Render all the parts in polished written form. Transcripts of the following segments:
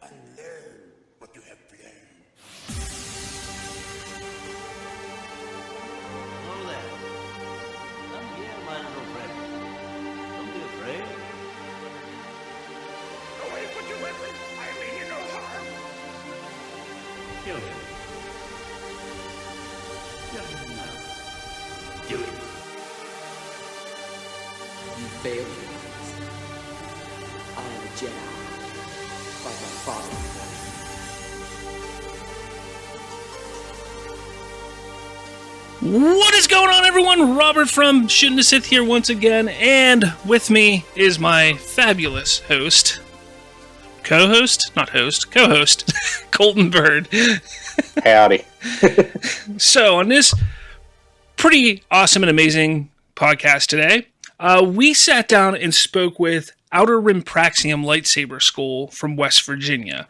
Unlearn what you have learned. Hello there. Come here, my little friend. Don't be afraid. Away with your weapon. I mean you no harm. Kill him. Kill him now. Do it. You failed me. I am a Jedi, like my father What is going on, everyone? Robert from Shootin the Sith here once again, and with me is my fabulous host, co-host, Colton Bird. Howdy. So, on this pretty awesome and amazing podcast today, we sat down and spoke with Outer Rim Praxeum Lightsaber School from West Virginia.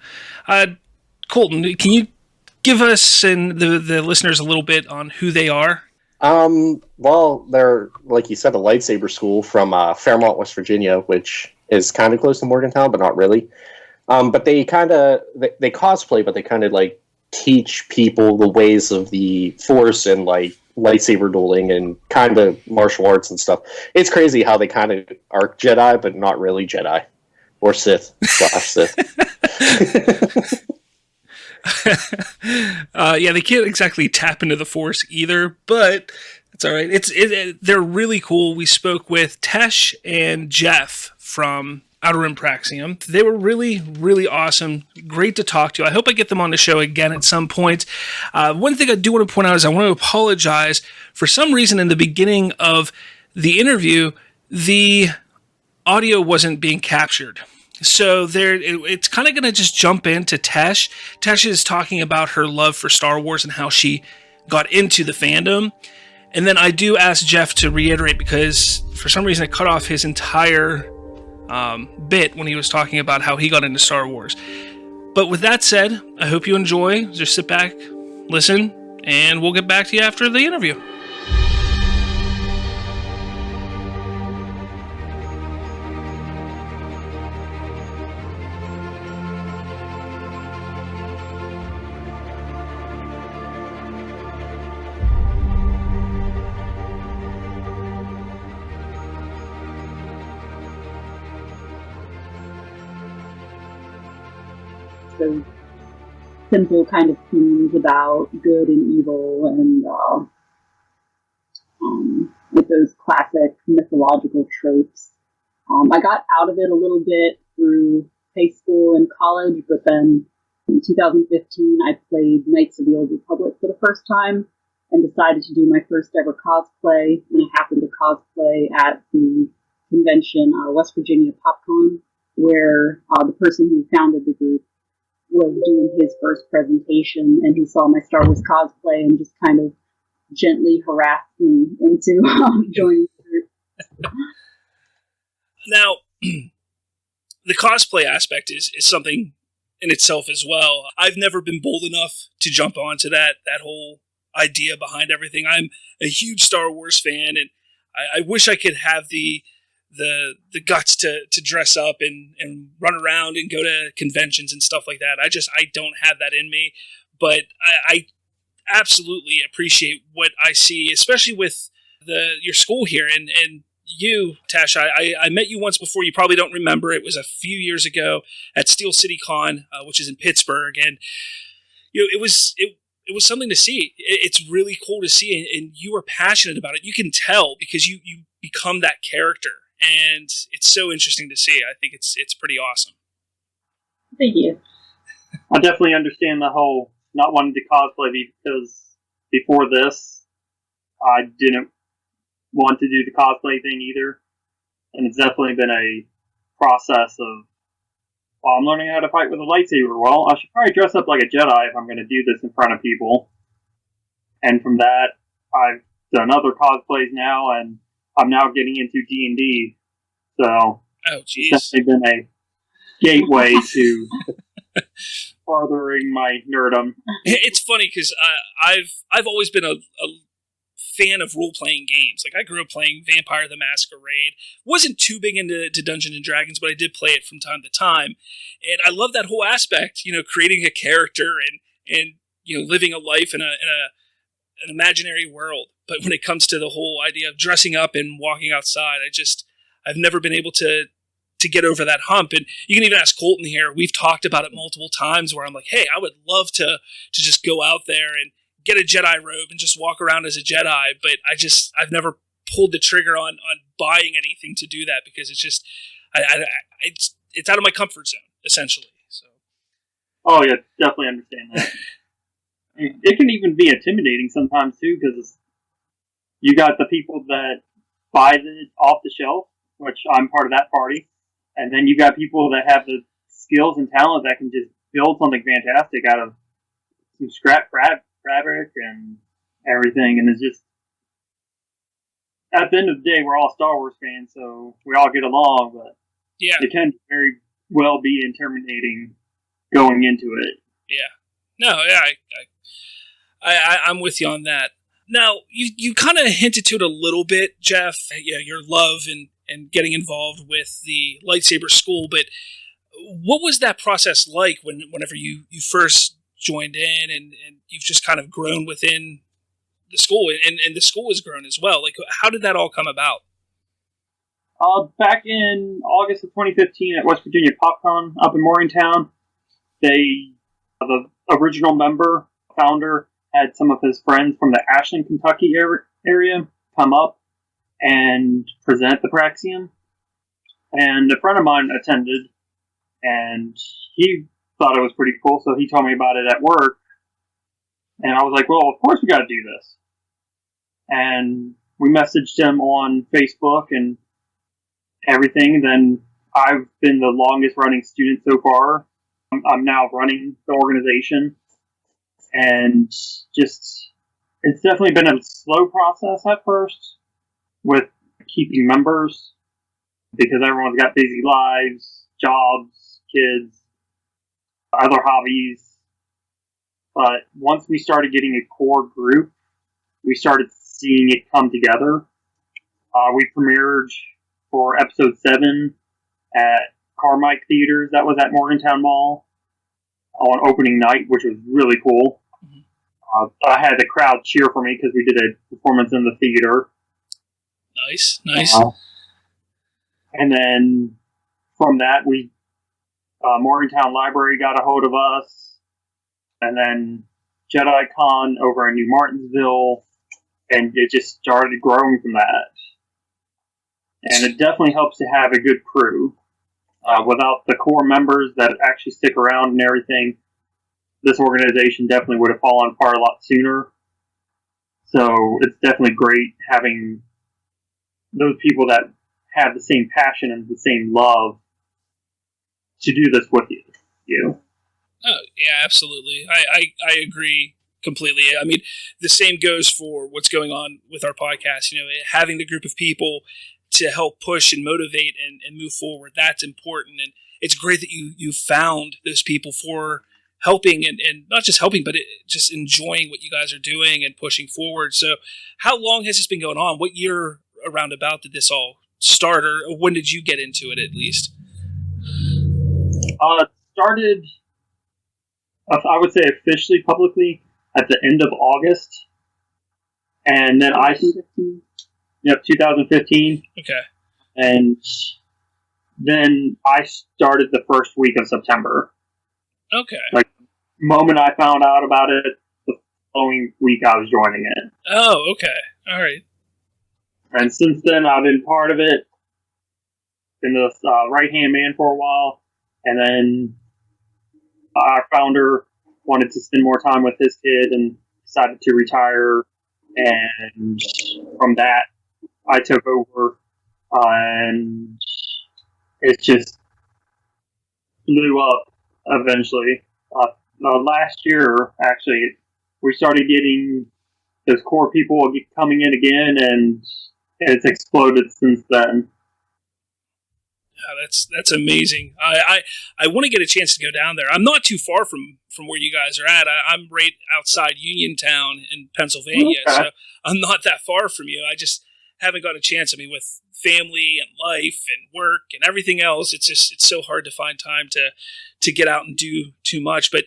Colton, can you give us and the listeners a little bit on who they are? Well, they're, like you said, a lightsaber school from Fairmont, West Virginia, which is kind of close to Morgantown, but not really. But they cosplay, but they kind of like teach people the ways of the Force and like lightsaber dueling and kind of martial arts and stuff. It's crazy how they kind of are Jedi, but not really Jedi or Sith / Sith. Yeah, they can't exactly tap into the Force either, but it's all right. They're really cool. We spoke with Tesh and Jeff from Outer Rim Praxeum. They were really, really awesome. Great to talk to. I hope I get them on the show again at some point. One thing I do want to point out is I want to apologize. For some reason, in the beginning of the interview, the audio wasn't being captured. So it's kind of going to just jump into Tesh. Tesh is talking about her love for Star Wars and how she got into the fandom. And then I do ask Jeff to reiterate because for some reason it cut off his entire bit when he was talking about how he got into Star Wars. But with that said, I hope you enjoy. Just sit back, listen, and we'll get back to you after the interview. Those simple kind of themes about good and evil and with those classic mythological tropes. I got out of it a little bit through high school and college, but then in 2015 I played Knights of the Old Republic for the first time and decided to do my first ever cosplay, and I happened to cosplay at the convention, West Virginia PopCon, where the person who founded the group was doing his first presentation, and he saw my Star Wars cosplay and just kind of gently harassed me into joining the group. Now, the cosplay aspect is something in itself as well. I've never been bold enough to jump onto that whole idea behind everything. I'm a huge Star Wars fan, and I wish I could have the guts to dress up and run around and go to conventions and stuff like that. I don't have that in me, but I absolutely appreciate what I see, especially with your school here and you, Tesh. I met you once before. You probably don't remember. It was a few years ago at Steel City Con, which is in Pittsburgh, and it was something to see. It's really cool to see, and you are passionate about it. You can tell because you become that character. And it's so interesting to see. I think it's pretty awesome. Thank you. I definitely understand the whole not wanting to cosplay because before this, I didn't want to do the cosplay thing either. And it's definitely been a process of, well, I'm learning how to fight with a lightsaber. Well, I should probably dress up like a Jedi if I'm going to do this in front of people. And from that, I've done other cosplays now, and I'm now getting into D&D, so it's definitely been a gateway to furthering my nerdom. It's funny because I've always been a fan of role-playing games. Like, I grew up playing Vampire the Masquerade. Wasn't too big into Dungeons and Dragons, but I did play it from time to time. And I love that whole aspect, creating a character and living a life in an imaginary world. But when it comes to the whole idea of dressing up and walking outside, I've never been able to get over that hump. And you can even ask Colton here. We've talked about it multiple times where I'm like, hey, I would love to just go out there and get a Jedi robe and just walk around as a Jedi. But I've never pulled the trigger on buying anything to do that, because it's just, it's out of my comfort zone, essentially. So. Oh yeah, definitely understand that. It can even be intimidating sometimes too, because you got the people that buy it off the shelf, which I'm part of that party, and then you got people that have the skills and talent that can just build something fantastic out of some scrap fabric and everything. And it's just, at the end of the day, we're all Star Wars fans, so we all get along, but yeah, it can very well be intimidating going into it. Yeah. No, yeah, I'm with you on that. Now, you kind of hinted to it a little bit, Jeff, your love and getting involved with the lightsaber school, but what was that process like whenever you first joined in and you've just kind of grown within the school, and the school has grown as well? Like, how did that all come about? Back in August of 2015 at West Virginia PopCon up in Morgantown, the original founder, had some of his friends from the Ashland, Kentucky area come up and present the Praxeum. And a friend of mine attended, and he thought it was pretty cool, so he told me about it at work. And I was like, well, of course we got to do this. And we messaged him on Facebook and everything. Then I've been the longest running student so far. I'm now running the organization. And just, it's definitely been a slow process at first with keeping members, because everyone's got busy lives, jobs, kids, other hobbies. But once we started getting a core group, we started seeing it come together. We premiered for episode 7 at Carmike Theaters. That was at Morgantown Mall on opening night, which was really cool. I had the crowd cheer for me because we did a performance in the theater. Nice. And then from that, Morgantown Library got a hold of us, and then JediCon over in New Martinsville, and it just started growing from that. And it definitely helps to have a good crew. Without the core members that actually stick around and everything, this organization definitely would have fallen apart a lot sooner. So it's definitely great having those people that have the same passion and the same love to do this with you. Oh, yeah, absolutely. I agree completely. I mean, the same goes for what's going on with our podcast. Having the group of people to help push and motivate and move forward, that's important. And it's great that you found those people for helping and not just helping, but just enjoying what you guys are doing and pushing forward. So how long has this been going on? What year around about did this all start, or when did you get into it at least? Started, I would say officially, publicly, at the end of August. And then 2015. Okay. And then I started the first week of September. Okay. Like, the moment I found out about it, the following week I was joining it. Oh, okay. All right. And since then, I've been part of it, been the right-hand man for a while, and then our founder wanted to spend more time with his kid and decided to retire, and from that, I took over, and it just blew up eventually. Last year, actually, we started getting those core people coming in again, and it's exploded since then. That's amazing. I want to get a chance to go down there. I'm not too far from where you guys are at. I'm right outside Uniontown in Pennsylvania, Okay. so I'm not that far from you. I just haven't got a chance. I mean, with family and life and work and everything else, it's so hard to find time to get out and do too much. But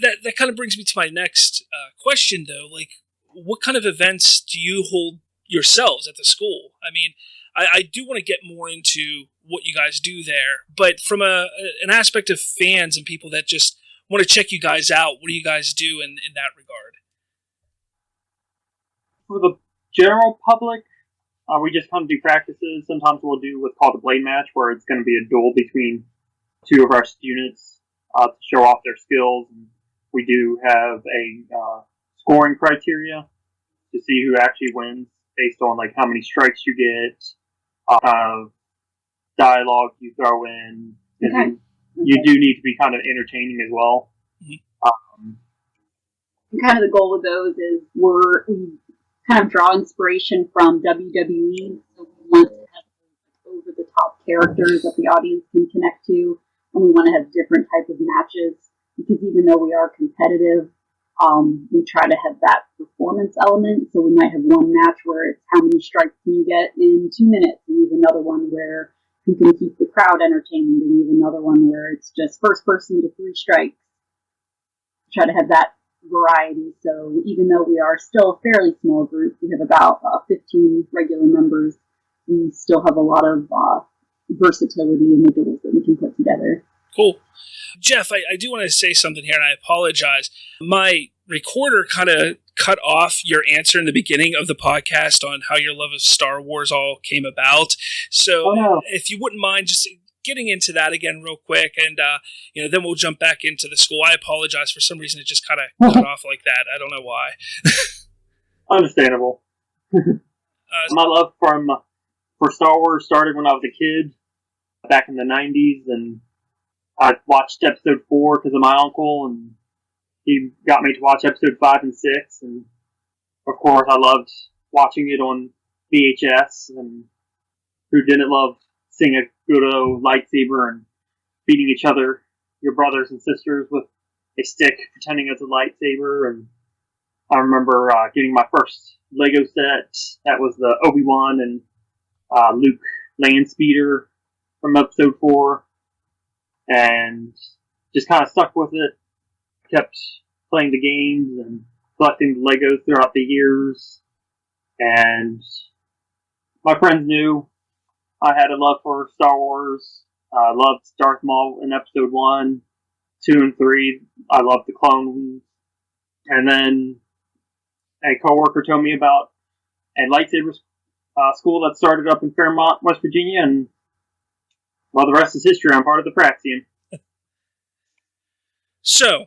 that kind of brings me to my next question, though. Like, what kind of events do you hold yourselves at the school? I mean, I do want to get more into what you guys do there, but from an aspect of fans and people that just want to check you guys out, what do you guys do in that regard? For the general public, we just come to do practices. Sometimes we'll do what's called a blade match, where it's going to be a duel between two of our students to show off their skills. And we do have a scoring criteria to see who actually wins based on like how many strikes you get, dialogue you throw in. Okay. You do need to be kind of entertaining as well. And kind of the goal with those is we kind of draw inspiration from WWE. So we want to have over the top characters that the audience can connect to, and we want to have different type of matches because even though we are competitive, we try to have that performance element. So we might have one match where it's how many strikes can you get in 2 minutes, and we have another one where you can keep the crowd entertained, and we have another one where it's just first person to 3 strikes. Try to have that variety. So even though we are still a fairly small group, we have about 15 regular members, we still have a lot of versatility in the duels that we can put together. Cool. Jeff, I do want to say something here, and I apologize. My recorder kind of cut off your answer in the beginning of the podcast on how your love of Star Wars all came about. So if you wouldn't mind just getting into that again real quick, and then we'll jump back into the school. I apologize. For some reason, it just kind of cut off like that. I don't know why. Understandable. My love for Star Wars started when I was a kid, back in the 90s, and I watched episode 4 because of my uncle, and he got me to watch episode 5 and 6, and of course I loved watching it on VHS, and who didn't love seeing a good old lightsaber and beating each other, your brothers and sisters, with a stick, pretending it's a lightsaber. And I remember getting my first Lego set. That was the Obi-Wan and Luke land speeder from episode 4. And just kind of stuck with it. Kept playing the games and collecting the Legos throughout the years. And my friends knew I had a love for Star Wars. I loved Darth Maul in episode 1, 2, and 3. I loved the clones. And then a coworker told me about a lightsaber school that started up in Fairmont, West Virginia, and well, the rest is history. I'm part of the Praxeum. So,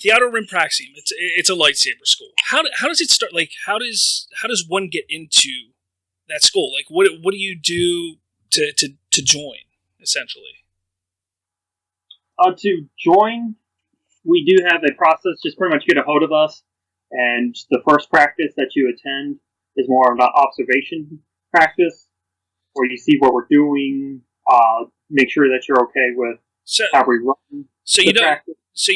the Outer Rim Praxeum, it's a lightsaber school. How does it start? Like, how does one get into that school? Like, what do you do to join, essentially? To join, we do have a process. Just pretty much get a hold of us, and the first practice that you attend is more of an observation practice, where you see what we're doing, make sure that you're okay with how we run. So you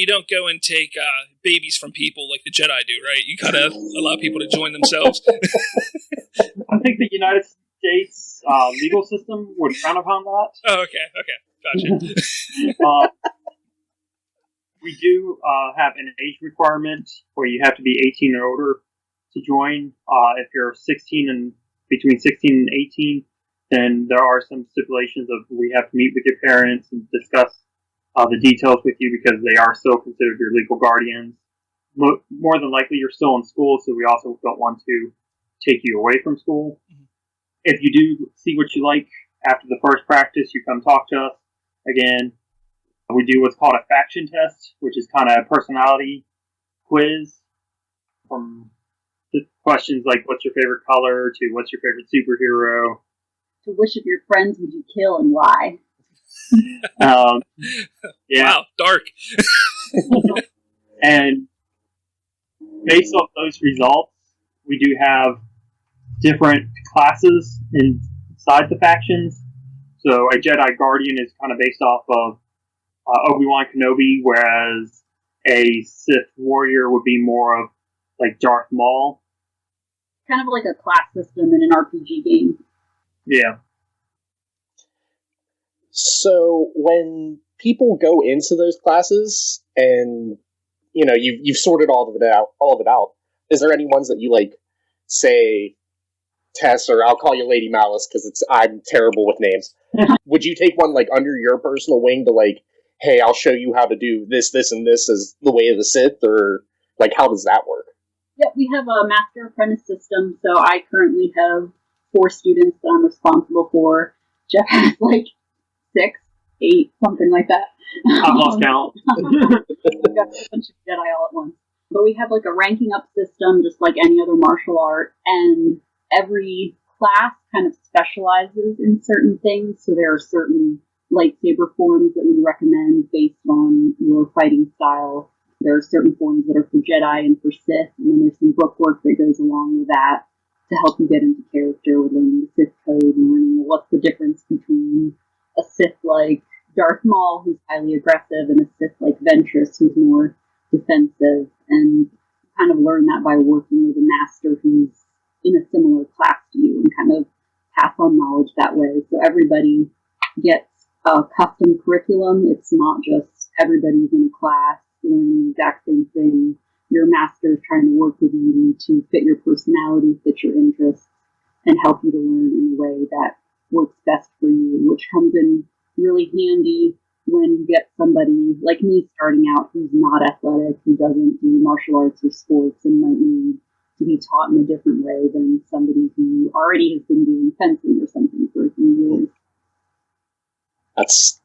don't go and take babies from people like the Jedi do, right? You gotta allow people to join themselves. I think the United States legal system would frown upon that. Oh, okay, gotcha. We do have an age requirement where you have to be 18 or older to join. If you're 16 and between 16 and 18, then there are some stipulations of we have to meet with your parents and discuss the details with you because they are still considered your legal guardians. More than likely, you're still in school, so we also don't want to take you away from school. Mm-hmm. If you do see what you like after the first practice, you come talk to us again. We do what's called a faction test, which is kind of a personality quiz, from questions like what's your favorite color to what's your favorite superhero. To which of your friends would you kill and why? Yeah. Wow, dark. And based off those results, we do have different classes inside the factions. So a Jedi Guardian is kind of based off of Obi-Wan Kenobi, whereas a Sith Warrior would be more of like Darth Maul. Kind of like a class system in an RPG game. Yeah. So when people go into those classes and you've sorted all of it out, is there any ones that you like say Tess, or I'll call you Lady Malice because I'm terrible with names. Would you take one like under your personal wing to like, hey, I'll show you how to do this, this, and this as the way of the Sith, or like how does that work? Yeah, we have a master apprentice system, so I currently have 4 students that I'm responsible for. Jeff has like 6, 8, something like that. I've lost count. We've got a bunch of Jedi all at once. But we have like a ranking up system, just like any other martial art, and every class kind of specializes in certain things. So there are certain lightsaber forms that we recommend based on your fighting style. There are certain forms that are for Jedi and for Sith, and then there's some book work that goes along with that to help you get into character with learning the Sith code, learning what's the difference between a Sith like Darth Maul, who's highly aggressive, and a Sith like Ventress, who's more defensive, and kind of learn that by working with a master who's in a similar class to you, and kind of pass on knowledge that way. So everybody gets a custom curriculum. It's not just everybody's in a class learning the exact same thing. Your master is trying to work with you to fit your personality, fit your interests, and help you to learn in a way that works best for you, which comes in really handy when you get somebody like me starting out who's not athletic, who doesn't do martial arts or sports, and might need to be taught in a different way than somebody who already has been doing fencing or something for a few years.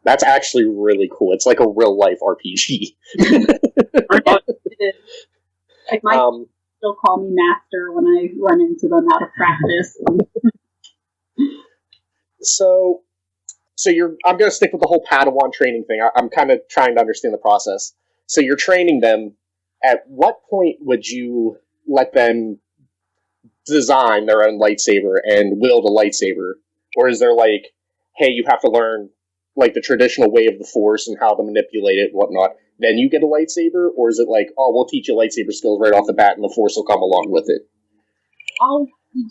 That's actually really cool. It's like a real life RPG. Like my still call me master when I run into them out of practice. So I'm going to stick with the whole Padawan training thing. I'm kind of trying to understand the process. So you're training them. At what point would you let them design their own lightsaber and wield a lightsaber? Or is there like, hey, you have to learn like the traditional way of the Force and how to manipulate it and whatnot, then you get a lightsaber? Or is it like, oh, we'll teach you lightsaber skills right off the bat and the Force will come along with it? Oh, we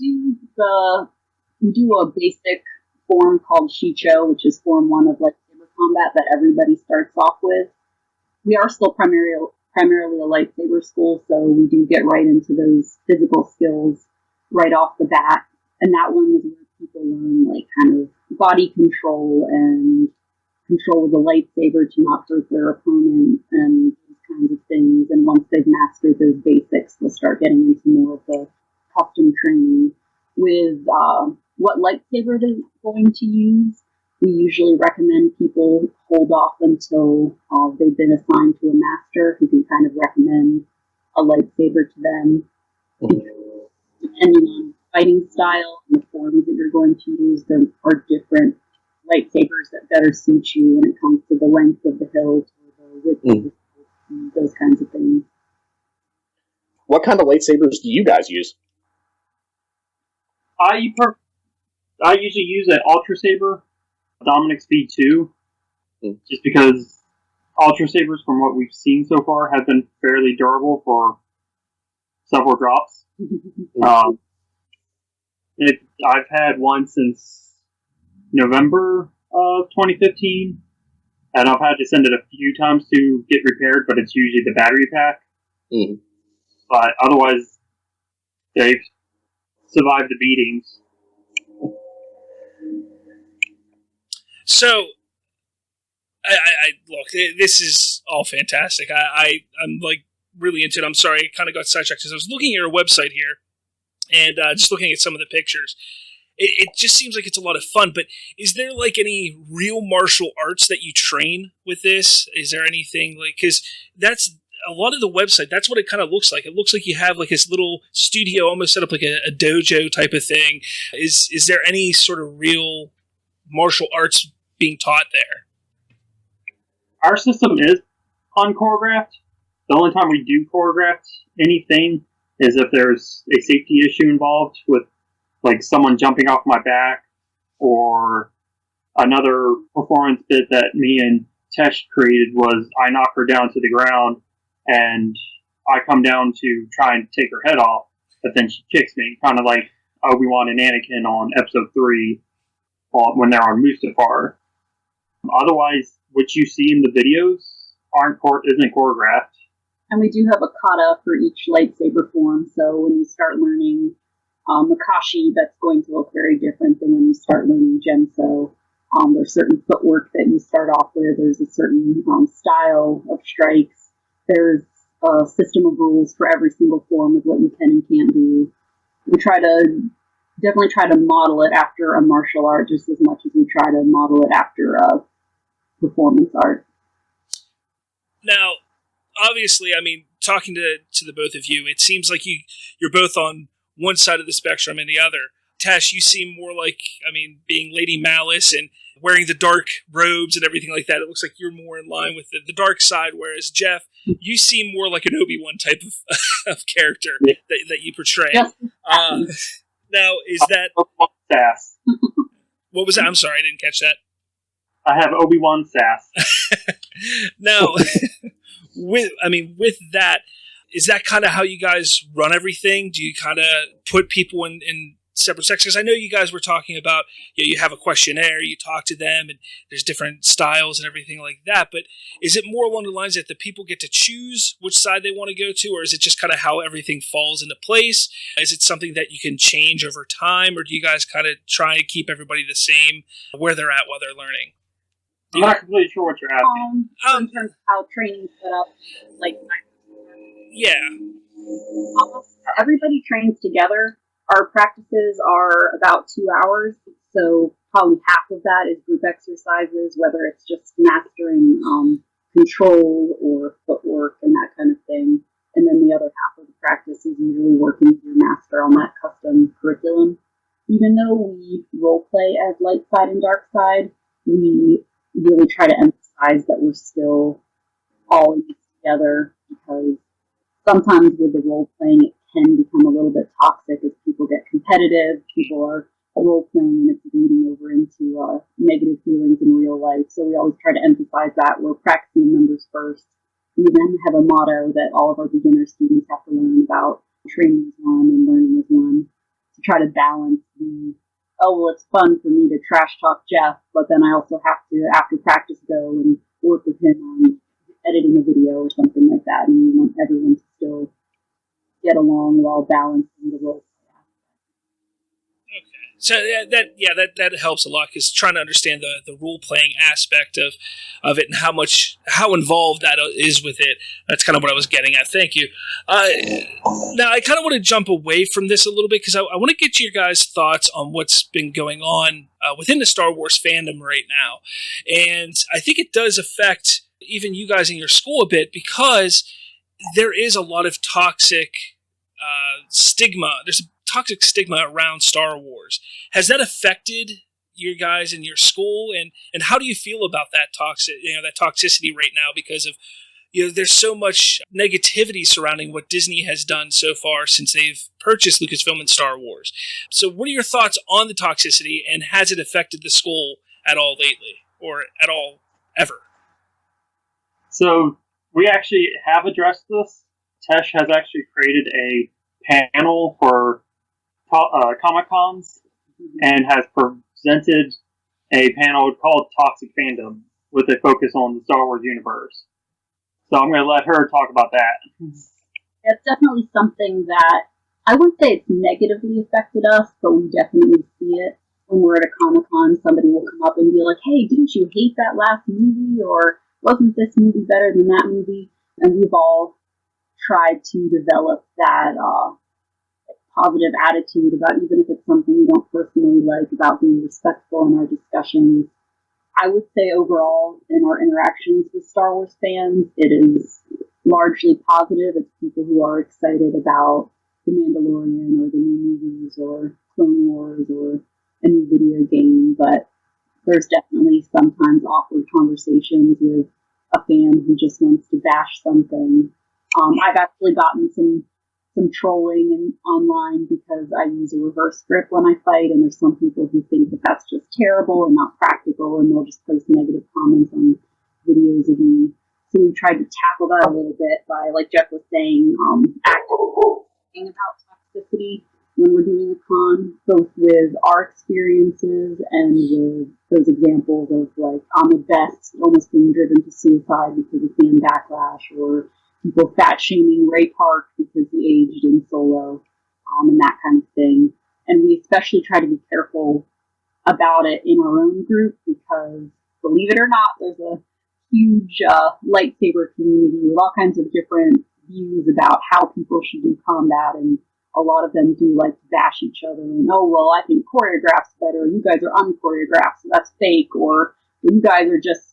do a basic form called Shicho, which is form 1 of lightsaber combat that everybody starts off with. We are still primarily a lightsaber school, so we do get right into those physical skills right off the bat. And that one is where people learn like kind of body control and control with a lightsaber to not hurt their opponent and these kinds of things. And once they've mastered those basics, they'll start getting into more of the custom training. With what lightsaber they're going to use, we usually recommend people hold off until they've been assigned to a master who can kind of recommend a lightsaber to them. Depending on fighting style and the forms that you're going to use, there are different lightsabers that better suit you when it comes to the length of the hilt or the width of the hilt, those kinds of things. What kind of lightsabers do you guys use? I usually use an Ultra Saber, Dominic Speed 2, just because Ultra Sabers, from what we've seen so far, have been fairly durable for several drops. I've had one since November of 2015, and I've had to send it a few times to get repaired, but it's usually the battery pack. But otherwise, they've survived the beatings. So, I look, this is all fantastic. I'm like really into it. I'm sorry, I kind of got sidetracked because I was looking at your website here and just looking at some of the pictures. It just seems like it's a lot of fun, but is there like any real martial arts that you train with this? Is there anything like, because that's a lot of the website, that's what it kind of looks like. It looks like you have like this little studio almost set up like a dojo type of thing. Is there any sort of real martial arts being taught there? Our system is unchoreographed. The only time we do choreograph anything is if there's a safety issue involved with like someone jumping off my back or Another performance bit that me and Tesh created was I knock her down to the ground, and I come down to try and take her head off, but then she kicks me, kind of like Obi-Wan and Anakin on Episode 3 when they're on Mustafar. Otherwise, what you see in the videos isn't choreographed. And we do have a kata for each lightsaber form, so when you start learning Makashi, that's going to look very different than when you start learning Genso. There's certain footwork that you start off with. There's a certain style of strikes. There's a system of rules for every single form of what you can and can't do. We definitely try to model it after a martial art just as much as we try to model it after a performance art. Now, obviously, I mean, talking to the both of you, it seems like you're both on one side of the spectrum and the other. Tesh, you seem more like, I mean, being Lady Malice and wearing the dark robes and everything like that. It looks like you're more in line with the dark side, whereas Jeff, you seem more like an Obi-Wan type of character that you portray. Yes. Now, is that... Sass. What was that? I'm sorry, I didn't catch that. I have Obi-Wan sass. Now, with that, is that kind of how you guys run everything? Do you kind of put people in separate sections? I know you guys were talking about, you have a questionnaire, you talk to them, and there's different styles and everything like that, but is it more along the lines that the people get to choose which side they want to go to, or is it just kind of how everything falls into place? Is it something that you can change over time, or do you guys kind of try and keep everybody the same where they're at while they're learning? I'm not completely sure what you're asking. In terms of how training's set up, like... Yeah. Everybody trains together. Our practices are about 2 hours, so probably half of that is group exercises, whether it's just mastering control or footwork and that kind of thing. And then the other half of the practice is usually working with your master on that custom curriculum. Even though we role play as light side and dark side, we really try to emphasize that we're still all in this together, because sometimes with the role playing, it can become a little bit toxic as people get competitive. People are role playing and it's bleeding over into negative feelings in real life. So we always try to emphasize that we're practicing members first. We then have a motto that all of our beginner students have to learn about: training is one and learning is one. To try to balance the, it's fun for me to trash talk Jeff, but then I also have to, after practice, go and work with him on editing a video or something like that. And we want everyone to still get along while balancing the roles. Okay, so that helps a lot, because trying to understand the role playing aspect of it and how involved that is with it. That's kind of what I was getting at. Thank you. Now I kind of want to jump away from this a little bit, because I want to get your guys' thoughts on what's been going on within the Star Wars fandom right now, and I think it does affect even you guys in your school a bit, because there is a lot of toxic stigma. There's a toxic stigma around Star Wars. Has that affected you guys in your school, and how do you feel about that toxicity right now, because of there's so much negativity surrounding what Disney has done so far since they've purchased Lucasfilm and Star Wars. So what are your thoughts on the toxicity, and has it affected the school at all lately, or at all ever? So we actually have addressed this. Tesh has actually created a panel for Comic-Cons and has presented a panel called Toxic Fandom with a focus on the Star Wars universe. So I'm going to let her talk about that. It's definitely something that I wouldn't say it's negatively affected us, but we definitely see it. When we're at a Comic-Con, somebody will come up and be like, hey, didn't you hate that last movie? Or wasn't this movie better than that movie? And we've all tried to develop that positive attitude about, even if it's something we don't personally like, about being respectful in our discussions. I would say overall, in our interactions with Star Wars fans, it is largely positive. It's people who are excited about The Mandalorian or the new movies or Clone Wars or a new video game, but there's definitely sometimes awkward conversations with a fan who just wants to bash something. I've actually gotten some some trolling and online because I use a reverse grip when I fight, and there's some people who think that that's just terrible and not practical, and they'll just post negative comments on videos of me. So we tried to tackle that a little bit by, like Jeff was saying, acting about toxicity when we're doing a con, both with our experiences and with those examples of, like, on the best almost being driven to suicide because of fan backlash, or people fat shaming Ray Park because he aged in Solo, and that kind of thing. And we especially try to be careful about it in our own group because, believe it or not, there's a huge lightsaber community with all kinds of different views about how people should do combat, and a lot of them do like to bash each other and, oh, well, I think choreograph's better, you guys are unchoreographed, so that's fake, or you guys are just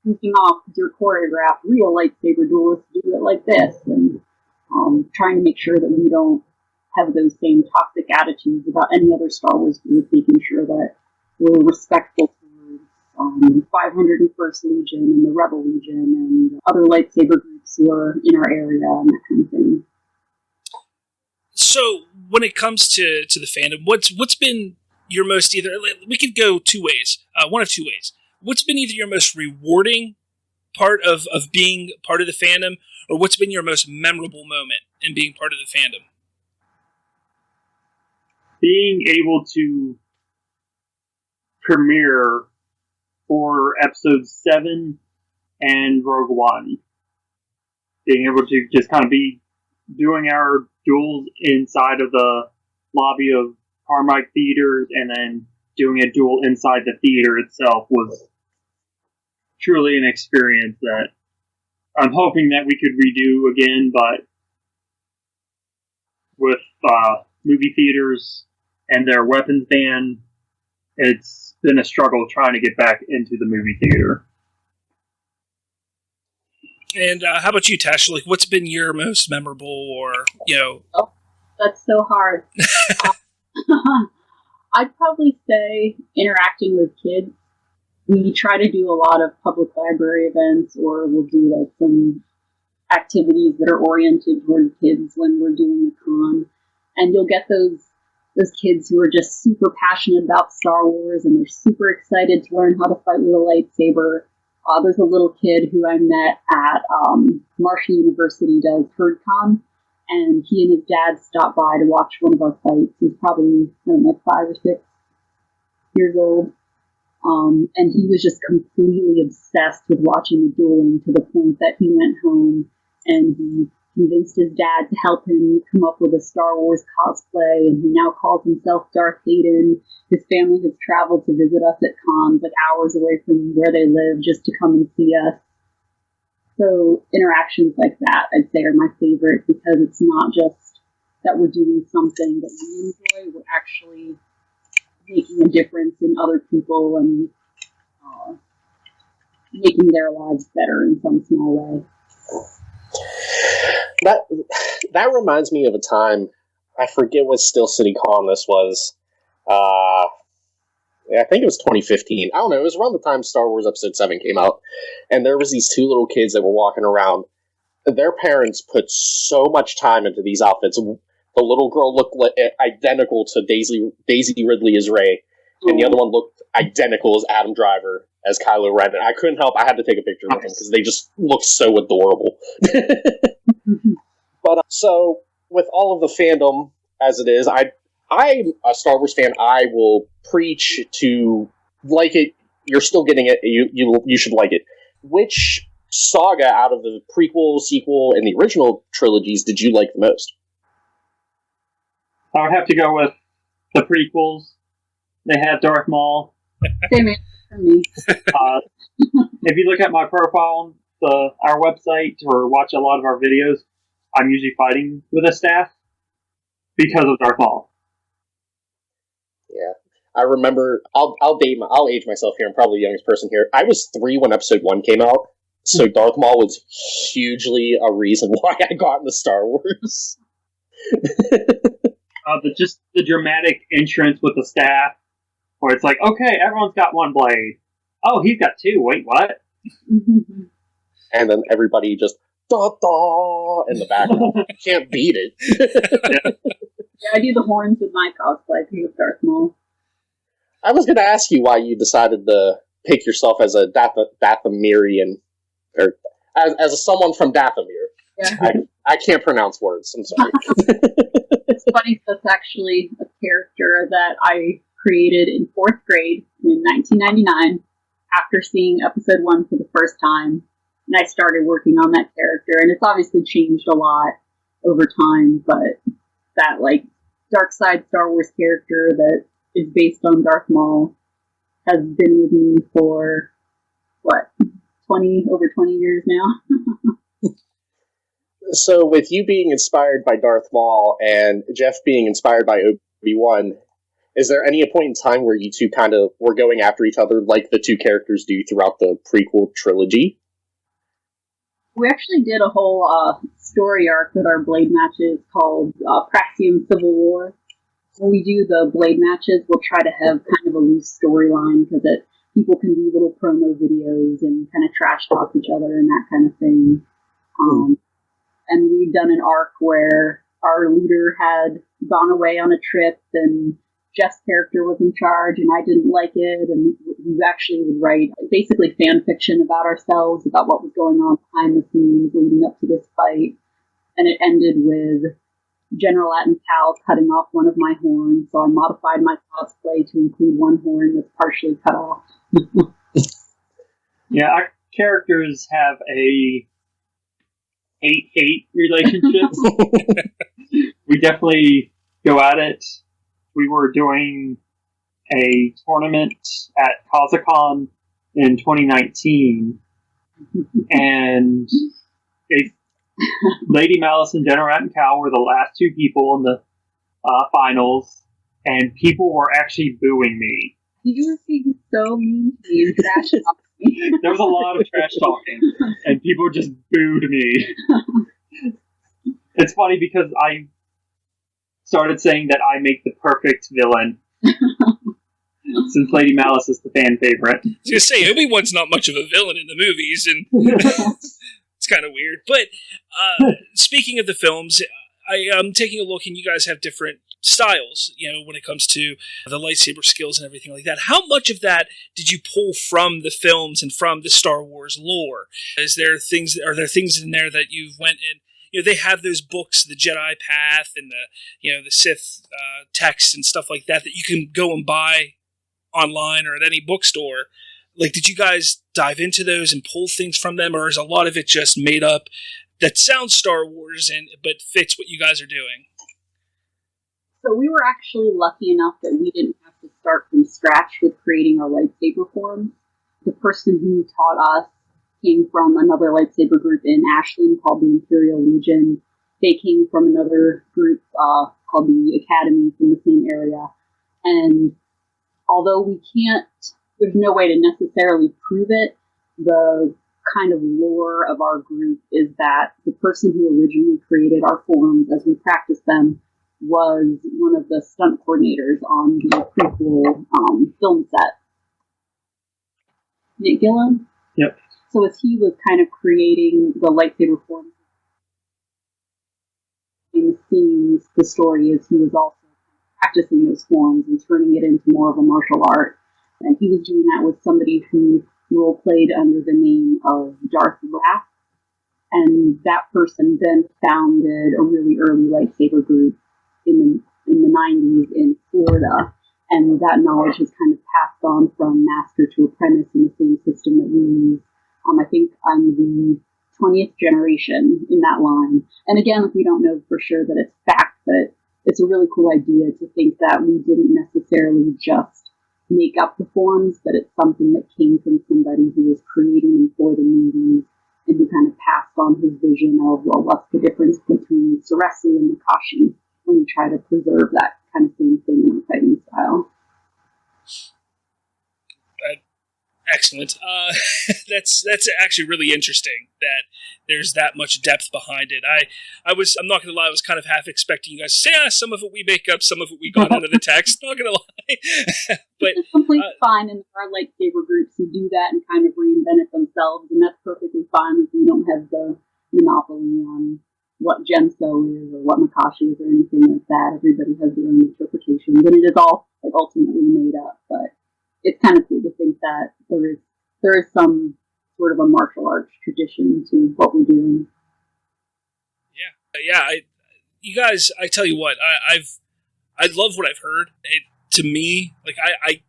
goofing off with your choreographed. Real lightsaber duelists do it like this, and trying to make sure that we don't have those same toxic attitudes about any other Star Wars group, making sure that we're respectful towards 501st Legion and the Rebel Legion and other lightsaber groups who are in our area and that kind of thing. So, when it comes to the fandom, what's been your most we could go two ways, one of two ways. What's been either your most rewarding part of being part of the fandom, or what's been your most memorable moment in being part of the fandom? Being able to premiere for episodes 7 and Rogue One. Being able to just kind of be doing our duels inside of the lobby of Carmike Theaters and then doing a duel inside the theater itself was truly an experience that I'm hoping that we could redo again, but with movie theaters and their weapons ban, it's been a struggle trying to get back into the movie theater. And how about you, Tesh? Like, what's been your most memorable, or, Oh, that's so hard. I'd probably say interacting with kids. We try to do a lot of public library events, or we'll do like some activities that are oriented toward kids when we're doing a con. And you'll get those kids who are just super passionate about Star Wars, and they're super excited to learn how to fight with a lightsaber. There's a little kid who I met at Marshall University does HerdCon, and he and his dad stopped by to watch one of our fights. He's probably, like 5 or 6 years old. And he was just completely obsessed with watching the dueling, to the point that he went home and he convinced his dad to help him come up with a Star Wars cosplay, and he now calls himself Darth Hayden. His family has traveled to visit us at cons, like hours away from where they live, just to come and see us. So interactions like that, I'd say, are my favorite, because it's not just that we're doing something that we enjoy, we're actually making a difference in other people and making their lives better in some small way. That reminds me of a time, I forget what Still City Con this was. I think it was 2015. I don't know, it was around the time Star Wars Episode 7 came out, and there was these 2 little kids that were walking around. Their parents put so much time into these outfits. The little girl looked identical to Daisy Ridley as Rey, and the other one looked identical as Adam Driver as Kylo Ren. And I couldn't help, I had to take a picture with them because they just looked so adorable. But so, with all of the fandom as it is, I'm a Star Wars fan. I will preach to like it. You're still getting it. You should like it. Which saga out of the prequel, sequel, and the original trilogies did you like the most? I would have to go with the prequels. They had Darth Maul. Same answer for me. If you look at my profile on our website or watch a lot of our videos, I'm usually fighting with a staff because of Darth Maul. Yeah, I remember. I'll age myself here. I'm probably the youngest person here. I was 3 when Episode 1 came out, so Darth Maul was hugely a reason why I got into Star Wars. Just the dramatic entrance with the staff, where it's like, okay, everyone's got 1 blade. Oh, he's got 2. Wait, what? And then everybody just da da in the background. You can't beat it. Yeah, I do the horns with my cosplay too with Darth Maul. I was going to ask you why you decided to pick yourself as a Dathomirian, or as someone from Dathomir. Yeah. I can't pronounce words. I'm sorry. It's funny, that's actually a character that I created in 4th grade in 1999 after seeing episode 1 for the first time. And I started working on that character, and it's obviously changed a lot over time, but that, like, dark side Star Wars character that is based on Darth Maul has been with me for, over 20 years now? So, with you being inspired by Darth Maul and Jeff being inspired by Obi-Wan, is there any point in time where you two kind of were going after each other like the two characters do throughout the prequel trilogy? We actually did a whole story arc with our blade matches called Praxeum Civil War. When we do the blade matches, we'll try to have kind of a loose storyline because people can do little promo videos and kind of trash talk each other and that kind of thing. And we've done an arc where our leader had gone away on a trip and Jeff's character was in charge and I didn't like it, and we actually would write basically fan fiction about ourselves, about what was going on behind the scenes leading up to this fight. And it ended with General Latin Cal cutting off one of my horns, so I modified my cosplay to include one horn that's partially cut off. Yeah, our characters have a hate-hate relationship. We definitely go at it. We were doing a tournament at Kazakhstan in 2019, and Lady Malice and General Rat and Cow were the last two people in the finals, and people were actually booing me. You were being so mean to me and trash talking me. There was a lot of trash talking, and people just booed me. It's funny because I started saying that I make the perfect villain, since Lady Malice is the fan favorite. I was going to say, Obi-Wan's not much of a villain in the movies, and it's kind of weird. But speaking of the films, I'm taking a look, and you guys have different styles, when it comes to the lightsaber skills and everything like that. How much of that did you pull from the films and from the Star Wars lore? Are there things in there that you went and, they have those books, the Jedi Path and the Sith texts and stuff like that you can go and buy online or at any bookstore. Like, did you guys dive into those and pull things from them, or is a lot of it just made up that sounds Star Wars but fits what you guys are doing? So we were actually lucky enough that we didn't have to start from scratch with creating our lightsaber forms. The person who taught us came from another lightsaber group in Ashland called the Imperial Legion. They came from another group called the Academy from the same area. And although there's no way to necessarily prove it, the kind of lore of our group is that the person who originally created our forms as we practiced them was one of the stunt coordinators on the prequel film set. Nick Gillen? Yep. So as he was kind of creating the lightsaber forms in the scenes, the story is he was also practicing those forms and turning it into more of a martial art. And he was doing that with somebody who role-played under the name of Darth Wrath. And that person then founded a really early lightsaber group in the 90s in Florida. And that knowledge has kind of passed on from master to apprentice in the same system that we use. I think I'm the 20th generation in that line. And again, we don't know for sure that it's fact, but it's a really cool idea to think that we didn't necessarily just make up the forms, but it's something that came from somebody who was creating them for the movies and who kind of passed on his vision of, well, what's the difference between Ceresu and Makashi, when we try to preserve that kind of same thing in our fighting style. Excellent. That's actually really interesting that there's that much depth behind it. I'm not going to lie, I was kind of half expecting you guys to say, some of it we make up, some of it we got out of the text. Not going to lie. But it's completely fine, and there are lightsaber groups who do that and kind of reinvent it themselves, and that's perfectly fine if you don't have the monopoly on what Gemso is or what Makashi is or anything like that. Everybody has their own interpretations, and it is all like ultimately made up. But it's kind of cool to think that there is some sort of a martial arts tradition to what we're doing. Yeah. You guys, I tell you what, I love what I've heard. To me, like I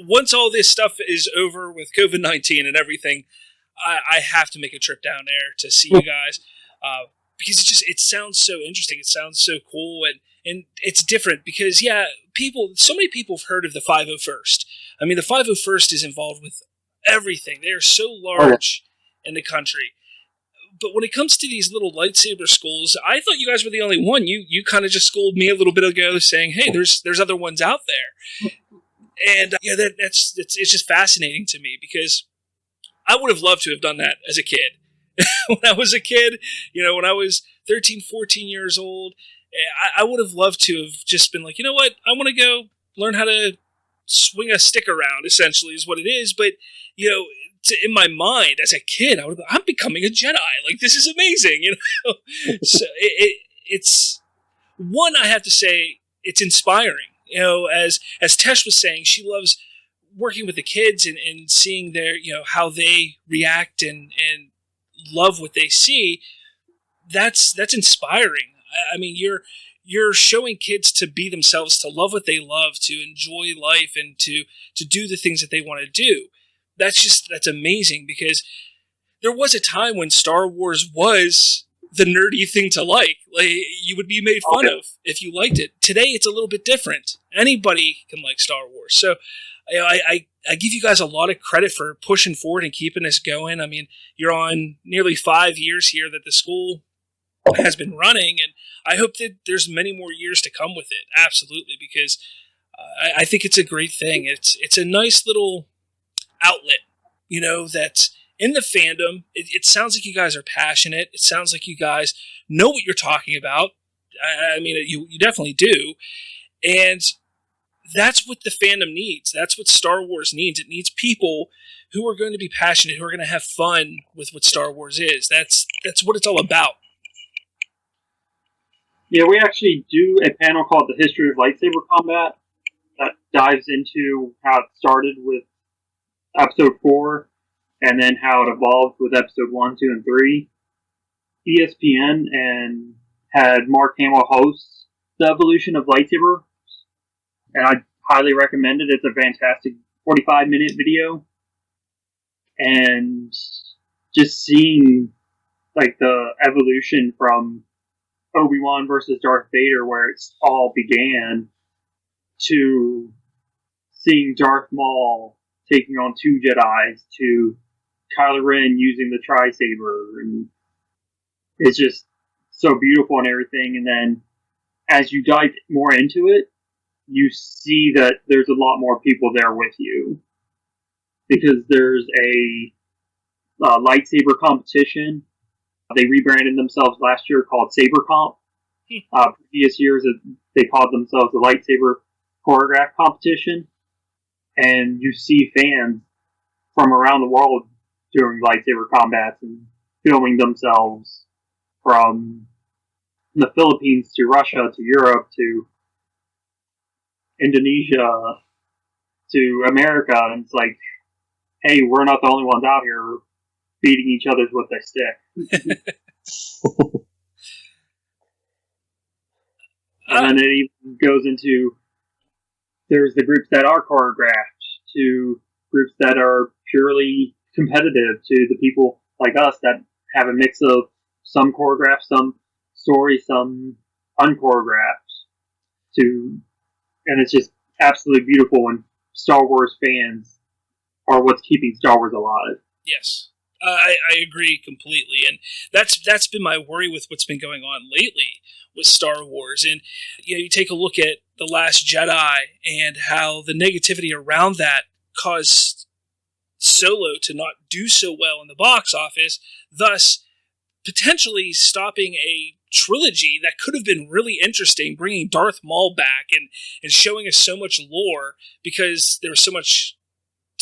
once all this stuff is over with COVID-19 and everything, I have to make a trip down there to see you guys. Because it sounds so interesting. It sounds so cool, and it's different because so many people have heard of the 501st. I mean, the 501st is involved with everything. They are so large in the country. But when it comes to these little lightsaber schools, I thought you guys were the only one. You kind of just schooled me a little bit ago, saying, "Hey, there's other ones out there," and it's just fascinating to me because I would have loved to have done that as a kid. When I was a kid, when I was 13, 14 years old, I would have loved to have just been like, you know what, I want to go learn how to swing a stick around, essentially, is what it is. But, in my mind, as a kid, I'm becoming a Jedi. Like, this is amazing, So it's, one, I have to say, it's inspiring. As Tesh was saying, she loves working with the kids and seeing their, how they react and love what they see. That's inspiring. I mean, you're showing kids to be themselves, to love what they love, to enjoy life, and to do the things that they want to do. That's amazing, because there was a time when Star Wars was the nerdy thing to like. Like, you would be made fun of if you liked it. Today, it's a little bit different. Anybody can like Star Wars. So, I give you guys a lot of credit for pushing forward and keeping this going. I mean, you're on nearly 5 years here that the school has been running, and I hope that there's many more years to come with it. Absolutely, because I think it's a great thing. It's a nice little outlet, that's in the fandom. It sounds like you guys are passionate. It sounds like you guys know what you're talking about. I mean, you definitely do, and that's what the fandom needs. That's what Star Wars needs. It needs people who are going to be passionate, who are going to have fun with what Star Wars is. That's what it's all about. Yeah, we actually do a panel called The History of Lightsaber Combat that dives into how it started with Episode 4 and then how it evolved with Episode 1, 2, and 3. ESPN and had Mark Hamill host the evolution of lightsaber, and I highly recommend it. It's a fantastic 45-minute video, and just seeing like the evolution from Obi-Wan versus Darth Vader, where it all began, to seeing Darth Maul taking on 2 Jedis, to Kylo Ren using the Tri-Saber, and it's just so beautiful and everything. And then as you dive more into it, you see that there's a lot more people there with you, because there's a lightsaber competition. They rebranded themselves last year called Saber Comp. Previous years, they called themselves the Lightsaber Choreograph Competition. And you see fans from around the world doing lightsaber combats and filming themselves, from the Philippines to Russia to Europe to Indonesia to America. And it's like, hey, we're not the only ones out here beating each other with a stick. And then it even goes into, there's the groups that are choreographed, to groups that are purely competitive, to the people like us that have a mix of some choreographed, some story, some unchoreographed. And it's just absolutely beautiful when Star Wars fans are what's keeping Star Wars alive. Yes. I agree completely, and that's been my worry with what's been going on lately with Star Wars. And you take a look at The Last Jedi and how the negativity around that caused Solo to not do so well in the box office, thus potentially stopping a trilogy that could have been really interesting, bringing Darth Maul back and showing us so much lore, because there was so much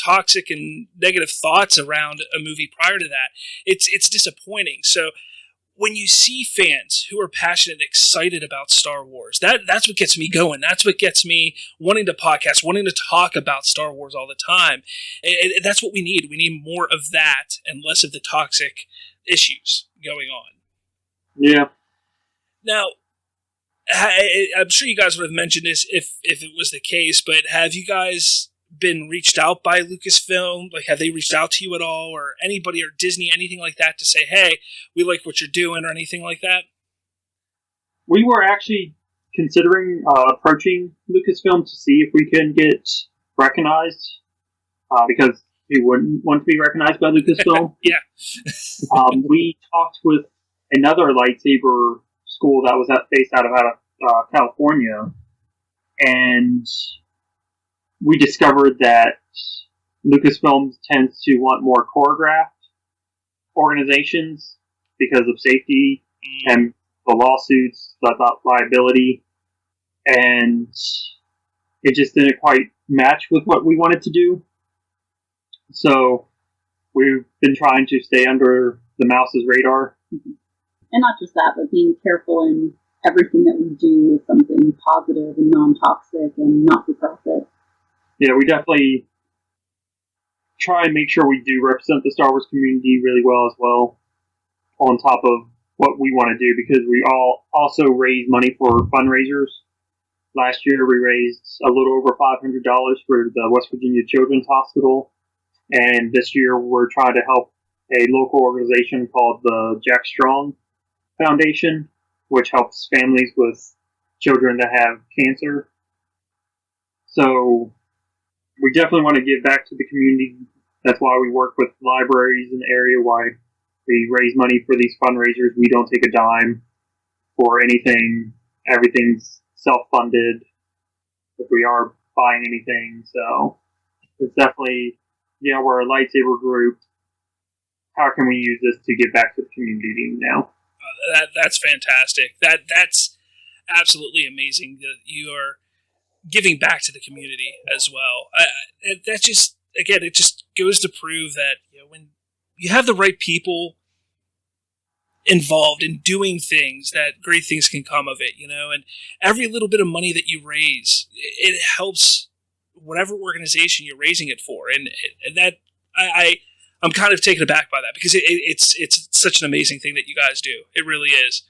toxic and negative thoughts around a movie prior to that. It's disappointing. So when you see fans who are passionate and excited about Star Wars, that's what gets me going. That's what gets me wanting to podcast, wanting to talk about Star Wars all the time. And that's what we need. We need more of that and less of the toxic issues going on. Yeah. Now, I'm sure you guys would have mentioned this if it was the case, but have you guys been reached out by Lucasfilm? Like, have they reached out to you at all, or anybody, or Disney, anything like that, to say, hey, we like what you're doing, or anything like that? We were actually considering approaching Lucasfilm to see if we can get recognized, because we wouldn't want to be recognized by Lucasfilm. Yeah. We talked with another lightsaber school that was based out of California, and we discovered that Lucasfilm tends to want more choreographed organizations because of safety and the lawsuits, the liability, and it just didn't quite match with what we wanted to do. So we've been trying to stay under the mouse's radar. And not just that, but being careful in everything that we do is something positive and non-toxic and not for profit. Yeah, we definitely try and make sure we do represent the Star Wars community really well as well, on top of what we want to do, because we all also raise money for fundraisers. Last year we raised a little over $500 for the West Virginia Children's Hospital, and this year we're trying to help a local organization called the Jack Strong Foundation, which helps families with children that have cancer. So we definitely want to give back to the community. That's why we work with libraries in the area, why we raise money for these fundraisers. We don't take a dime for anything. Everything's self-funded if we are buying anything. So it's definitely, we're a lightsaber group. How can we use this to give back to the community now? That's fantastic. That's absolutely amazing that you are giving back to the community as well. That just, again, it just goes to prove that when you have the right people involved in doing things, that great things can come of it, and every little bit of money that you raise, it helps whatever organization you're raising it for. And that, I'm kind of taken aback by that, because it's such an amazing thing that you guys do. It really is.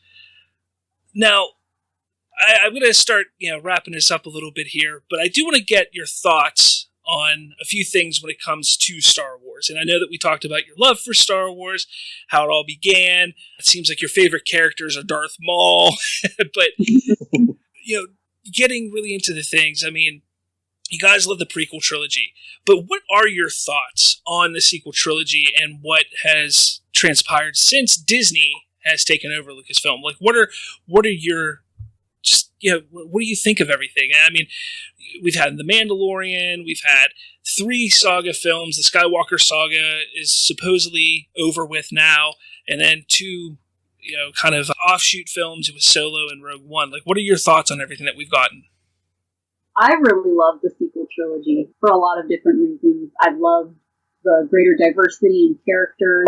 Now, I'm going to start, wrapping this up a little bit here, but I do want to get your thoughts on a few things when it comes to Star Wars. And I know that we talked about your love for Star Wars, how it all began. It seems like your favorite characters are Darth Maul, but, getting really into the things, I mean, you guys love the prequel trilogy, but what are your thoughts on the sequel trilogy and what has transpired since Disney has taken over Lucasfilm? Like, what are your, just, what do you think of everything? I mean, we've had The Mandalorian, we've had 3 saga films, the Skywalker saga is supposedly over with now, and then 2, kind of offshoot films with Solo and Rogue One. Like, what are your thoughts on everything that we've gotten? I really love the sequel trilogy for a lot of different reasons. I've loved the greater diversity in characters.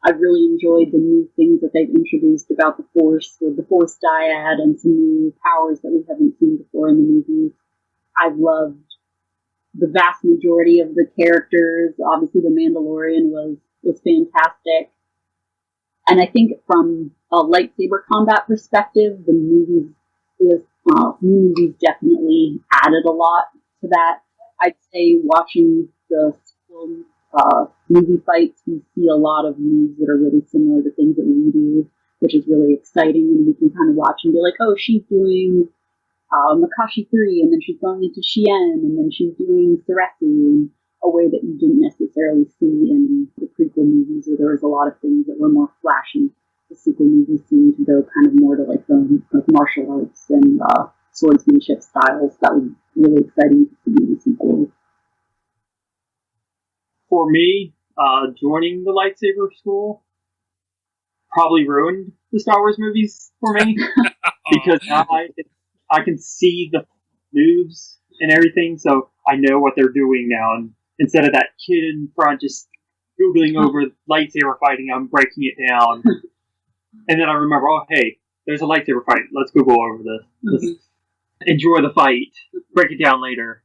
I've really enjoyed the new things that they've introduced about the Force, with the Force dyad and some new powers that we haven't seen before in the movies. I've loved the vast majority of the characters. Obviously, The Mandalorian was fantastic. And I think from a lightsaber combat perspective, the movies definitely added a lot to that. I'd say watching the movie fights, we see a lot of moves that are really similar to things that we do, which is really exciting. And we can kind of watch and be like, oh, she's doing Makashi 3, and then she's going into Shien, and then she's doing Seresu in a way that you didn't necessarily see in the prequel movies, where there was a lot of things that were more flashy. The sequel movies seemed to go kind of more to like the martial arts and swordsmanship styles. That was really exciting to see in the sequels. For me, joining the lightsaber school probably ruined the Star Wars movies for me, because now I can see the moves and everything, so I know what they're doing now. And instead of that kid in front just Googling over lightsaber fighting, I'm breaking it down. And then I remember, oh, hey, there's a lightsaber fight. Let's go over this. Let's enjoy the fight. Break it down later.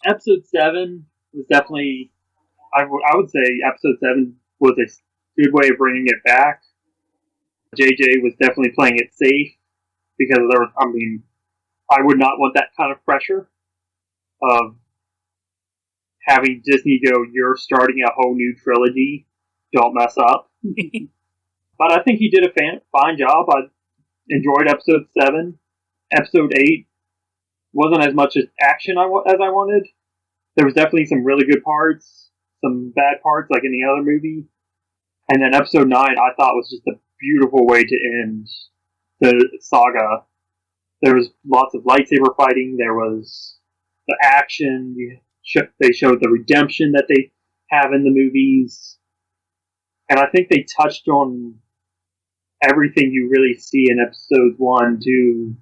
Episode 7 was definitely, I would say Episode 7 was a good way of bringing it back. JJ was definitely playing it safe because I would not want that kind of pressure of having Disney go, you're starting a whole new trilogy, don't mess up. But I think he did a fine job. I enjoyed Episode 7. Episode 8 wasn't as much as action as I wanted. There was definitely some really good parts, some bad parts like any other movie. And then Episode 9 I thought was just a beautiful way to end the saga. There was lots of lightsaber fighting. There was the action. They showed the redemption that they have in the movies. And I think they touched on everything you really see in Episodes 1, 2,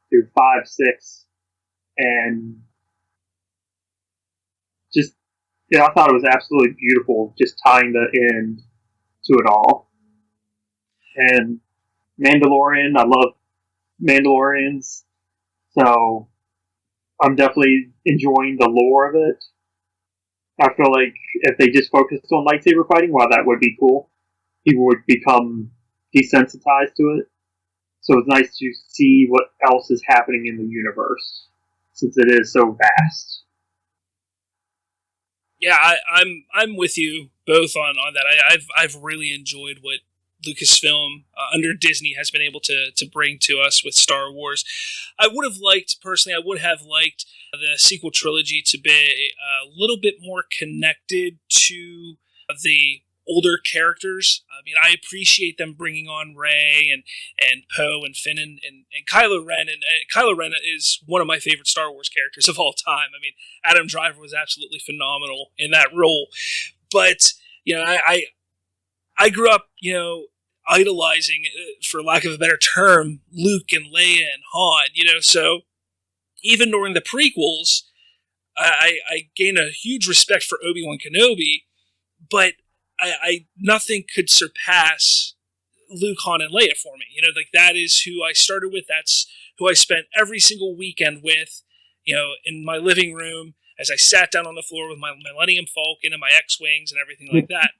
through 5, 6. And just, I thought it was absolutely beautiful just tying the end to it all. And Mandalorian, I love Mandalorians. So I'm definitely enjoying the lore of it. I feel like if they just focused on lightsaber fighting, while that would be cool, people would become desensitized to it. So it's nice to see what else is happening in the universe, since it is so vast. Yeah, I'm with you both on that. I've really enjoyed what Lucasfilm under Disney has been able to bring to us with Star Wars. I would have liked the sequel trilogy to be a little bit more connected to the older characters. I mean, I appreciate them bringing on Rey and Poe and Finn and Kylo Ren. And Kylo Ren is one of my favorite Star Wars characters of all time. I mean, Adam Driver was absolutely phenomenal in that role. But, I grew up, idolizing, for lack of a better term, Luke and Leia and Han, so even during the prequels, I gained a huge respect for Obi-Wan Kenobi, but I nothing could surpass Luke, Han, and Leia for me. That is who I started with. That's who I spent every single weekend with, in my living room as I sat down on the floor with my Millennium Falcon and my X-Wings and everything like that.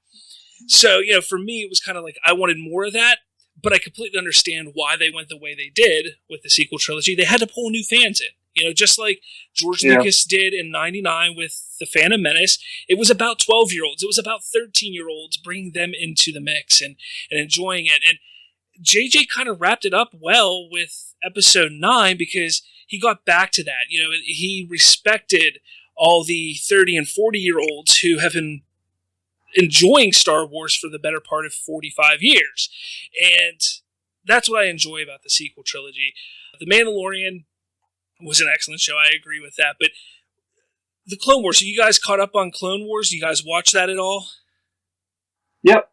So, for me, it was kind of like I wanted more of that, but I completely understand why they went the way they did with the sequel trilogy. They had to pull new fans in, just like George Lucas did in '99 with The Phantom Menace. It was about 12-year-olds. It was about 13-year-olds, bringing them into the mix and enjoying it. And JJ kind of wrapped it up well with Episode 9 because he got back to that. He respected all the 30 and 40-year-olds who have been enjoying Star Wars for the better part of 45 years. And that's what I enjoy about the sequel trilogy. The Mandalorian was an excellent show. I agree with that. But the Clone Wars, so you guys caught up on Clone Wars? Do you guys watch that at all? Yep.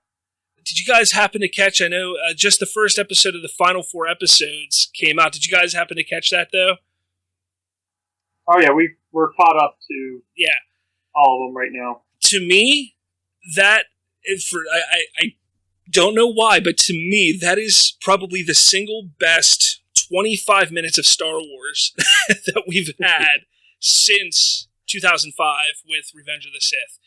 Did you guys happen to catch, I know just the first episode of the final 4 episodes came out. Did you guys happen to catch that, though? Oh, yeah, we're caught up to all of them right now. To me, I don't know why, but to me, that is probably the single best 25 minutes of Star Wars that we've had since 2005 with Revenge of the Sith.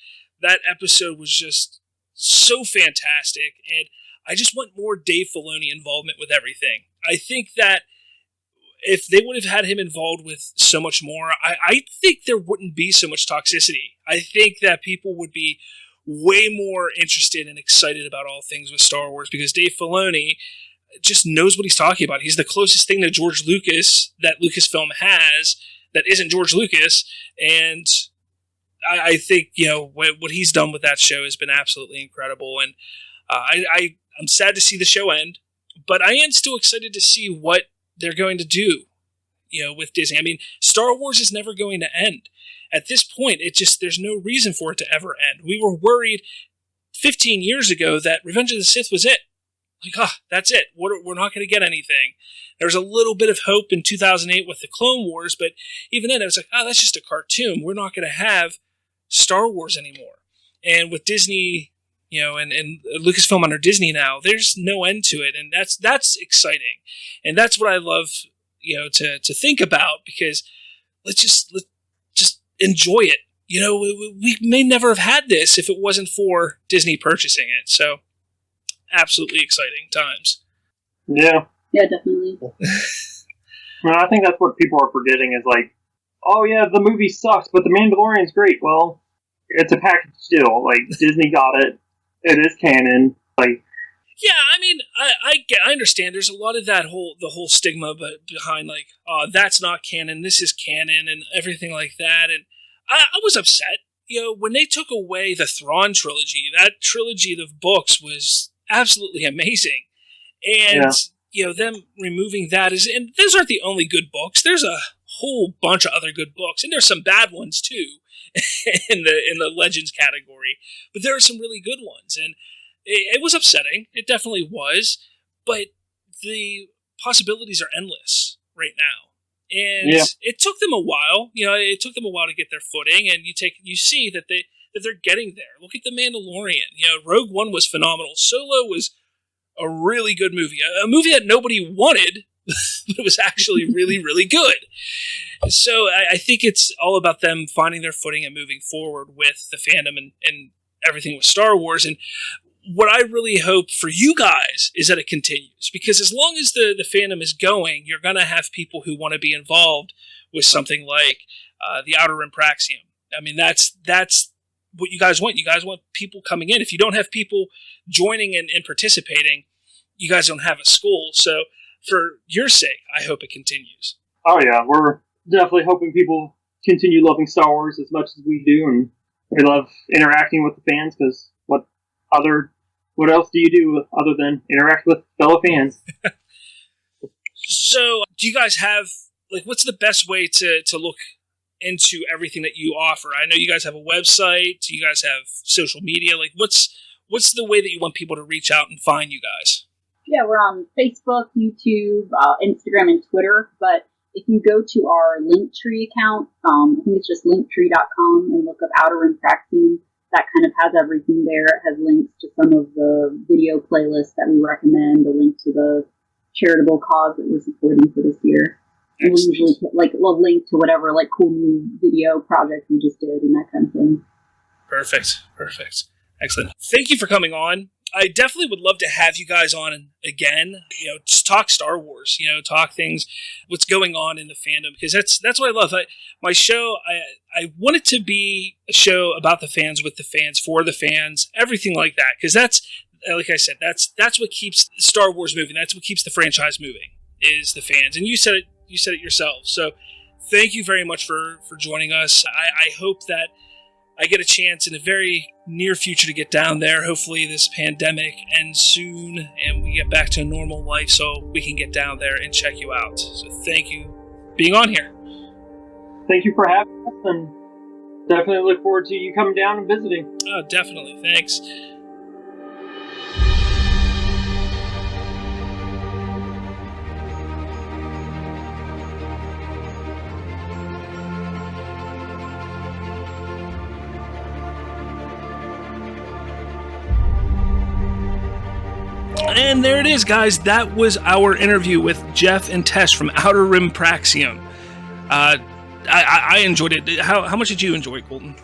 That episode was just so fantastic, and I just want more Dave Filoni involvement with everything. I think that if they would have had him involved with so much more, I think there wouldn't be so much toxicity. I think that people would be way more interested and excited about all things with Star Wars because Dave Filoni just knows what he's talking about. He's the closest thing to George Lucas that Lucasfilm has that isn't George Lucas, and I think what he's done with that show has been absolutely incredible. And I'm sad to see the show end, but I am still excited to see what they're going to do, with Disney. I mean, Star Wars is never going to end. At this point, there's no reason for it to ever end. We were worried 15 years ago that Revenge of the Sith was it. Like, that's it. We're not going to get anything. There was a little bit of hope in 2008 with the Clone Wars, but even then it was like, that's just a cartoon. We're not going to have Star Wars anymore. And with Disney, and Lucasfilm under Disney now. There's no end to it, and that's exciting, and that's what I love, to think about, because let's just enjoy it. We may never have had this if it wasn't for Disney purchasing it. So, absolutely exciting times. Yeah. Yeah, definitely. Well, I think that's what people are forgetting is like, oh yeah, the movie sucks, but The Mandalorian's great. Well, it's a package deal. Like, Disney got it. It is canon. Like, yeah, I mean, I understand. There's a lot of the whole stigma behind, like, that's not canon, this is canon, and everything like that. And I was upset. When they took away the Thrawn trilogy, that trilogy of books was absolutely amazing. And, them removing that and those aren't the only good books. There's a whole bunch of other good books, and there's some bad ones too in the Legends category. But there are some really good ones, and it was upsetting. It definitely was, but the possibilities are endless right now. And it took them a while. It took them a while to get their footing, and you see that they're getting there. Look at The Mandalorian. Rogue One was phenomenal. Solo was a really good movie. A movie that nobody wanted, but it was actually really, really good. So I think it's all about them finding their footing and moving forward with the fandom and everything with Star Wars. And what I really hope for you guys is that it continues, because as long as the fandom is going, you're going to have people who want to be involved with something like the Outer Rim Praxeum. I mean, that's what you guys want. You guys want people coming in. If you don't have people joining and participating, you guys don't have a school. So for your sake, I hope it continues. Oh yeah, we're definitely hoping people continue loving Star Wars as much as we do, and we love interacting with the fans, because what else do you do other than interact with fellow fans? So do you guys have, like, what's the best way to look into everything that you offer? I know you guys have a website, you guys have social media. Like, what's the way that you want people to reach out and find you guys? Yeah, we're on Facebook, YouTube, Instagram, and Twitter. But if you go to our Linktree account, I think it's just linktree.com, and look up Outer Rim Praxeum, that kind of has everything there. It has links to some of the video playlists that we recommend, a link to the charitable cause that we're supporting for this year. And we usually put a link to whatever cool new video project we just did and that kind of thing. Perfect. Excellent. Thank you for coming on. I definitely would love to have you guys on again. Just talk Star Wars. Talk things, what's going on in the fandom, because that's what I love. My show, I want it to be a show about the fans, with the fans, for the fans, everything like that. Because that's, like I said, that's what keeps Star Wars moving. That's what keeps the franchise moving, is the fans. And you said it yourself. So thank you very much for joining us. I hope that I get a chance in the very near future to get down there. Hopefully this pandemic ends soon and we get back to a normal life so we can get down there and check you out. So thank you for being on here. Thank you for having us, and definitely look forward to you coming down and visiting. Oh, definitely. Thanks. And there it is, guys. That was our interview with Jeff and Tesh from Outer Rim Praxeum. I enjoyed it. How much did you enjoy it, Colton?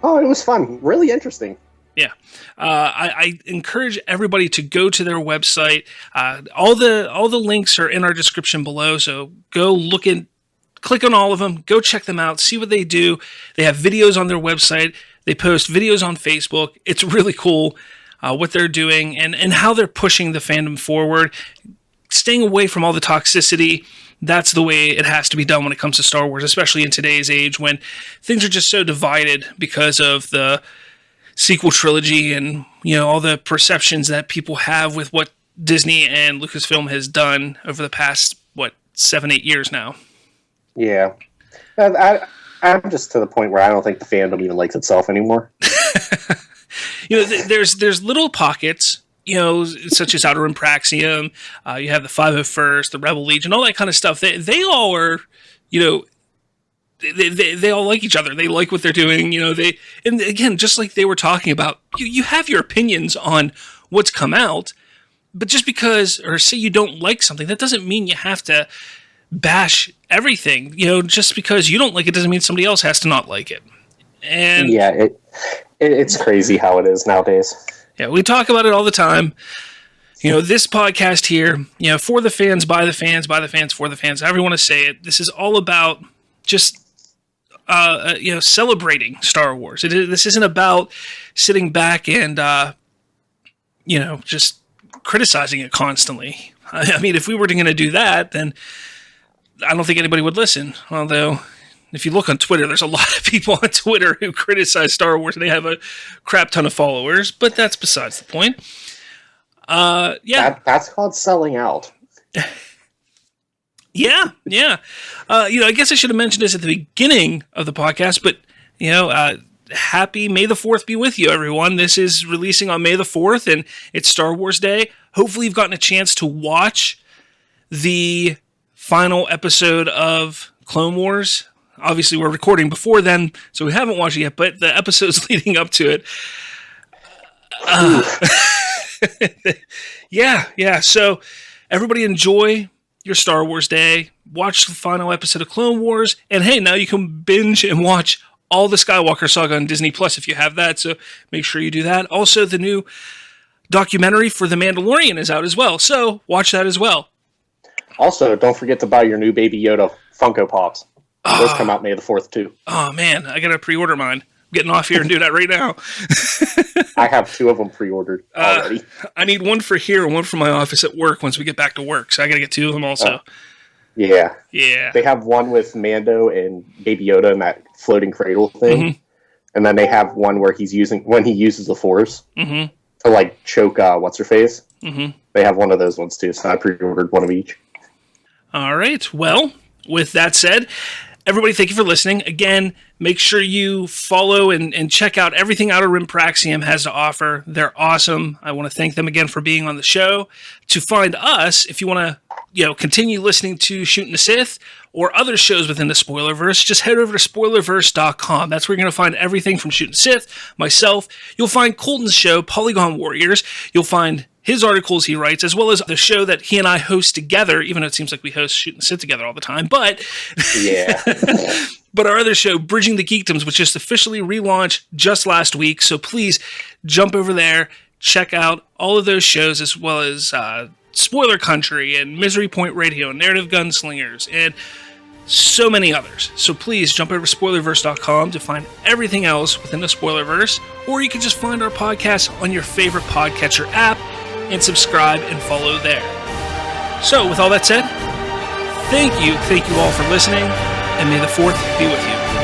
Oh, it was fun. Really interesting. Yeah. I encourage everybody to go to their website. All the links are in our description below, so go look in, click on all of them, go check them out, see what they do. They have videos on their website. They post videos on Facebook. It's really cool. What they're doing and how they're pushing the fandom forward, staying away from all the toxicity. That's the way it has to be done when it comes to Star Wars, especially in today's age when things are just so divided because of the sequel trilogy and all the perceptions that people have with what Disney and Lucasfilm has done over the past 7-8 years now. Yeah, I'm just to the point where I don't think the fandom even likes itself anymore. There's little pockets, such as Outer Rim Praxeum. You have the 501st, the Rebel Legion, all that kind of stuff. They all are, they all like each other. They like what they're doing. And again, just like they were talking about, you have your opinions on what's come out, but just because, or say you don't like something, that doesn't mean you have to bash everything. Just because you don't like it doesn't mean somebody else has to not like it. And yeah, it's crazy how it is nowadays. Yeah, we talk about it all the time. This podcast here, for the fans, by the fans, by the fans, for the fans, however you want to say it, this is all about just, celebrating Star Wars. This isn't about sitting back and, just criticizing it constantly. I mean, if we were going to do that, then I don't think anybody would listen. Although, if you look on Twitter, there's a lot of people on Twitter who criticize Star Wars, and they have a crap ton of followers, but that's besides the point. That's called selling out. Yeah. I guess I should have mentioned this at the beginning of the podcast, but, happy May the 4th be with you, everyone. This is releasing on May the 4th, and it's Star Wars Day. Hopefully you've gotten a chance to watch the final episode of Clone Wars. Obviously, we're recording before then, so we haven't watched it yet, but the episodes leading up to it. Yeah. So, everybody enjoy your Star Wars Day. Watch the final episode of Clone Wars, and hey, now you can binge and watch all the Skywalker saga on Disney Plus if you have that. So make sure you do that. Also, the new documentary for The Mandalorian is out as well. So watch that as well. Also, don't forget to buy your new Baby Yoda Funko Pops. Those come out May the 4th too. Oh man, I gotta pre-order mine. I'm getting off here and do that right now. I have 2 of them pre-ordered already. I need one for here and one for my office at work once we get back to work. So I gotta get 2 of them also. Yeah. Yeah. They have one with Mando and Baby Yoda in that floating cradle thing. Mm-hmm. And then they have one where he uses the Force to choke what's her face. Mm-hmm. They have one of those ones too, so I pre-ordered one of each. All right. Well, with that said, everybody, thank you for listening. Again, make sure you follow and check out everything Outer Rim Praxeum has to offer. They're awesome. I want to thank them again for being on the show. To find us, if you want to continue listening to Shootin the Sith or other shows within the Spoilerverse, just head over to Spoilerverse.com. That's where you're going to find everything from Shootin the Sith, myself. You'll find Colton's show, Polygon Warriors. You'll find his articles he writes, as well as the show that he and I host together, even though it seems like we host Shootin the Sith together all the time. But yeah. But our other show, Bridging the Geekdoms, which just officially relaunched just last week. So please jump over there, check out all of those shows, as well as Spoiler Country and Misery Point Radio, Narrative Gunslingers, and so many others. So please jump over to Spoilerverse.com to find everything else within the Spoilerverse, or you can just find our podcast on your favorite podcatcher app and subscribe and follow there. So with all that said, thank you all for listening, and may the 4th be with you.